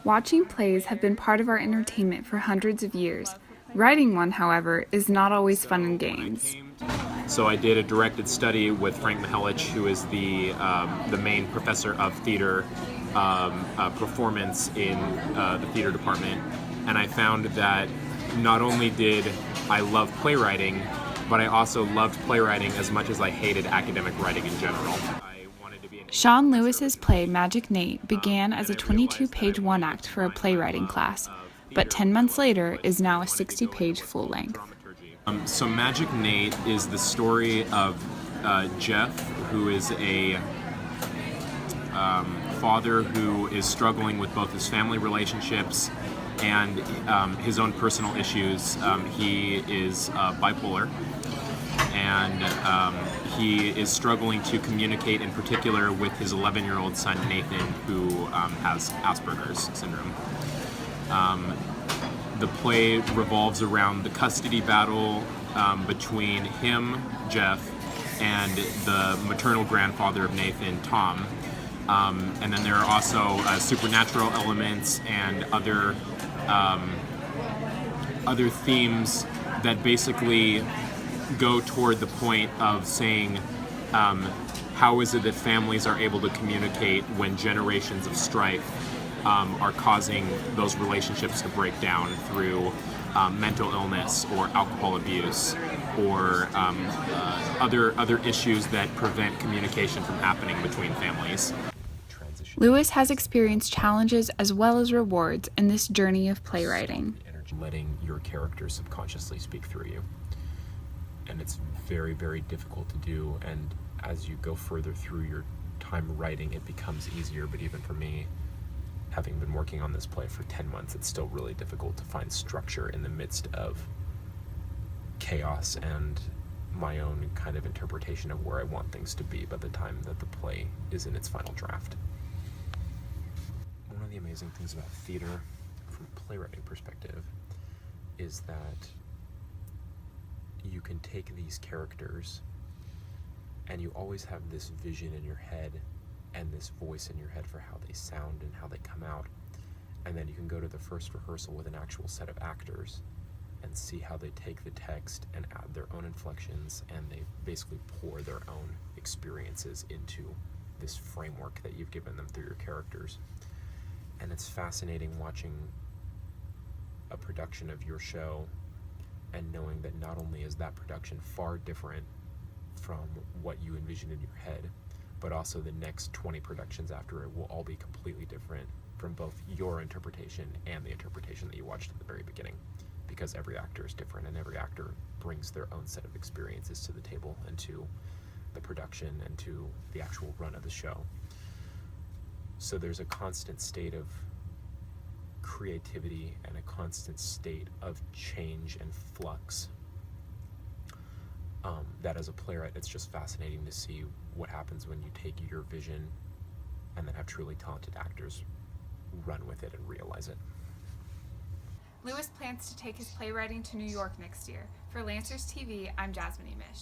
Watching plays have been part of our entertainment for hundreds of years. Writing one, however, is not always fun and games. So I did a directed study with Frank Mihelich, who is the main professor of theater performance in the theater department, and I found that not only did I love playwriting, but I also loved playwriting as much as I hated academic writing in general. Sean Lewis's play Magic Nate began as a 22-page one-act for a playwriting class, but 10 months later is now a 60-page full-length. So Magic Nate is the story of Jeff, who is a father who is struggling with both his family relationships and his own personal issues. He is bipolar, and he is struggling to communicate, in particular with his 11-year-old son Nathan, who has Asperger's syndrome. The play revolves around the custody battle between him, Jeff, and the maternal grandfather of Nathan, Tom. And then there are also supernatural elements and other themes that basically go toward the point of saying how is it that families are able to communicate when generations of strife are causing those relationships to break down through mental illness or alcohol abuse or other issues that prevent communication from happening between families. Lewis has experienced challenges as well as rewards in this journey of playwriting. Letting your characters subconsciously speak through you. And it's very, very difficult to do, and as you go further through your time writing, it becomes easier. But even for me, having been working on this play for 10 months, it's still really difficult to find structure in the midst of chaos and my own kind of interpretation of where I want things to be by the time that the play is in its final draft. One of the amazing things about theater from a playwriting perspective is that you can take these characters and you always have this vision in your head and this voice in your head for how they sound and how they come out, and then you can go to the first rehearsal with an actual set of actors and see how they take the text and add their own inflections, and they basically pour their own experiences into this framework that you've given them through your characters. And it's fascinating watching a production of your show and knowing that not only is that production far different from what you envisioned in your head, but also the next 20 productions after it will all be completely different from both your interpretation and the interpretation that you watched at the very beginning, because every actor is different and every actor brings their own set of experiences to the table and to the production and to the actual run of the show. So there's a constant state of creativity and a constant state of change and flux that as a playwright, it's just fascinating to see what happens when you take your vision and then have truly talented actors run with it and realize it. Lewis plans to take his playwriting to New York next year. For Lancers TV, I'm Jasmine Emish.